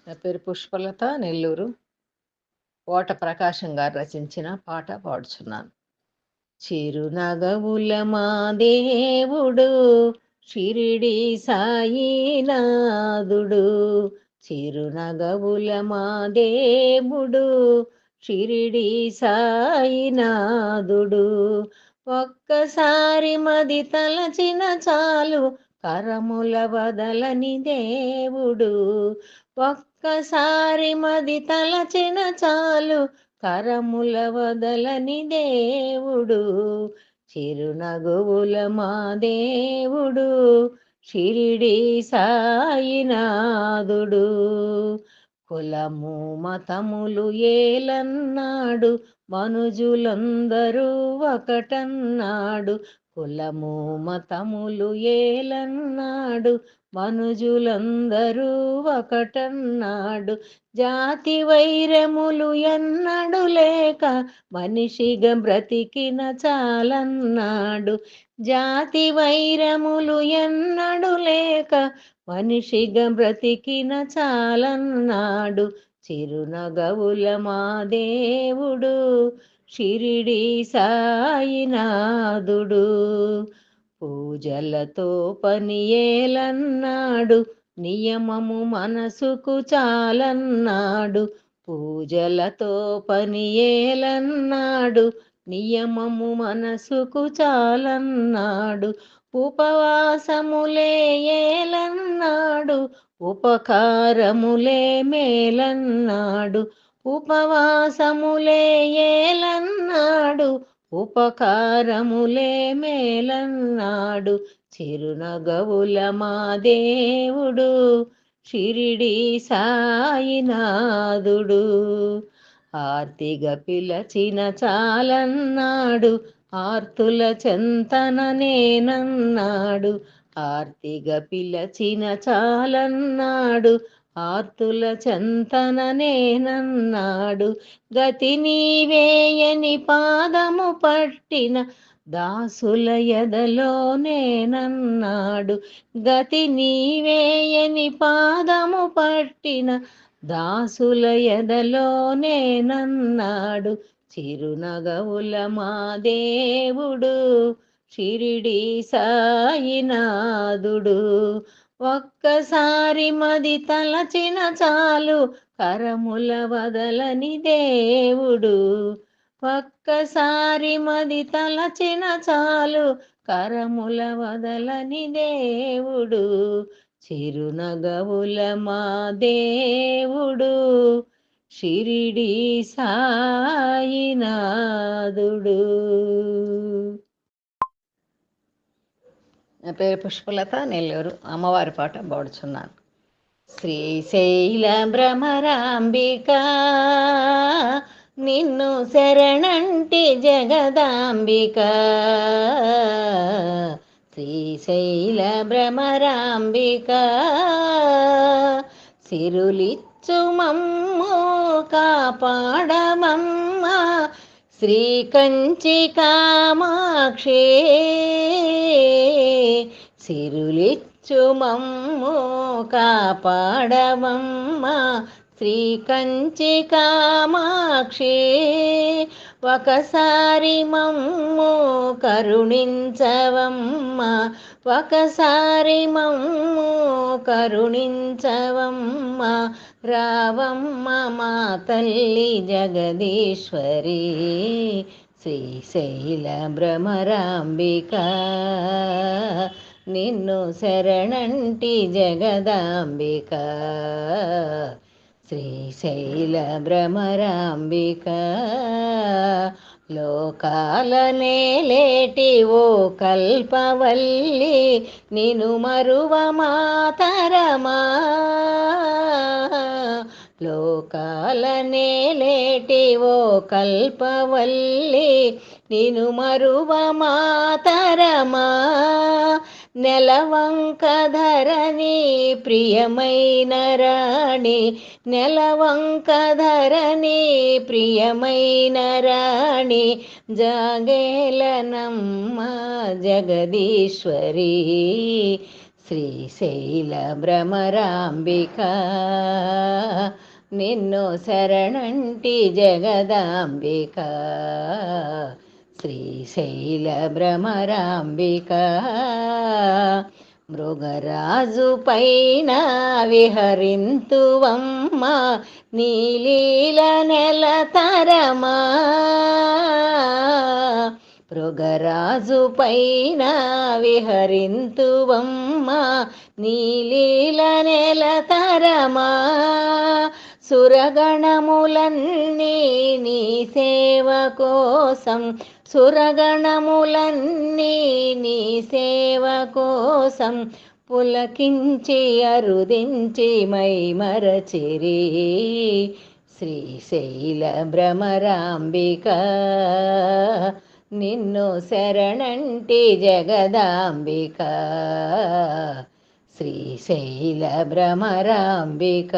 నా పేరు పుష్పలత, నెల్లూరు. ఓట ప్రకాశం గారు రచించిన పాట పాడుచున్నాను. చిరునగవుల మా దేవుడు షిరిడి సాయినాథుడు, చిరునగవుల మా దేవుడు షిరిడి సాయినాథుడు. ఒక్కసారి మది తలచిన చాలు కరముల వదలని దేవుడు. ఒక్కసారి మది తలచిన చాలు కరముల వదలని దేవుడు. చిరునగువుల మా దేవుడు షిరిడి సాయినాథుడు. కులము మతములు ఏలన్నాడు, మనుజులందరూ ఒకటన్నాడు. కులము మతములు ఏలన్నాడు, మనుజులందరూ ఒకటన్నాడు. జాతి వైరములు ఎన్నడు లేక మనిషిగా బ్రతికిన చాలన్నాడు. జాతి వైరములు ఎన్నడు లేక మనిషిగా బ్రతికిన చాలన్నాడు. చిరునగవుల మా దేవుడు షిరిడి సాయినాథుడు. పూజలతో పని ఏలన్నాడు, నియమము మనసుకు చాలన్నాడు. పూజలతో పని ఏలన్నాడు, నియమము మనసుకు చాలన్నాడు. ఉపవాసములే ఏలన్నాడు, ఉపకారములే మేలన్నాడు. ఉపవాసములే ఏలన్నాడు, ఉపకారములే మేలన్నాడు. చిరునగవుల మా దేవుడు షిరిడి సాయినాథుడు. ఆర్తిగా పిలచిన చాలన్నాడు, ఆర్తుల చెంతన నేనన్నాడు. ఆర్తిగా పిలచిన చాలన్నాడు, ఆర్తుల చెంతన నేనన్నాడు. గతి నీవేయని పాదము పట్టిన దాసుల ఎదలో నేనన్నాడు. గతి నీవేయని పాదము పట్టిన దాసుల ఎదలో నేనన్నాడు. చిరునగవుల మా దేవుడు షిరిడి సాయినాథుడు. ఒక్కసారి మది తలచిన చాలు కరముల వదలని దేవుడు. ఒక్కసారి మది తలచిన చాలు కరముల వదలని దేవుడు. చిరునగవుల మా దేవుడు షిరిడి సాయినాథుడు. నా పేరు పుష్పలత, నెల్లూరు. అమ్మవారి పాట పాడుచున్నాను. శ్రీశైల భ్రమరాంబిక నిన్ను శరణంటి జగదాంబిక. శ్రీశైల భ్రమరాంబిక సిరులిచ్చు మమ్ము కాపాడమమ్మ. శ్రీకంచి కామాక్షి సిరులిచ్చు మమ్ము కాపాడమమ్మ. శ్రీకంచి కామాక్షి ఒకసారి మమ్ము కరుణించవమ్మ. ఒకసారి మమ్ము కరుణించవమ్మ. రావమ్మ మా తల్లి జగదీశ్వరి. శ్రీశైల భ్రమరాంబిక నిన్ను శరణంటి జగదాంబిక. శ్రీశైల భ్రమరాంబిక లోకాల నేలేటి ఓ కల్పవల్లి నిను మరువ మాతరమా. లోకాల నేలేటి ఓ కల్పవల్లి నిను మరువ మాతరమా. నెలవంక ధరణి ప్రియమైన రాణి. నెలవంక ధరణి ప్రియమైన రాణి. జాగేలనమ్మ జగదీశ్వరి. శ్రీశైల భ్రమరాంబిక నిన్ను శరణంటి జగదాంబిక శ్రీశైల భ్రమరాంబిక మృగరాజు పైన విహరింతువమ్మ నీలీల నెలతరమా మృగరాజు పైన విహరింతువమ్మ నీలీల నెలతరమా సురగణములన్నీ నీ సేవ కోసం సురగణములన్నీ నీ సేవ కోసం పులకించి అరుదించి మైమరచిరి శ్రీశైల భ్రమరాంబిక నిన్ను శరణంటి జగదాంబిక శ్రీశైల భ్రమరాంబిక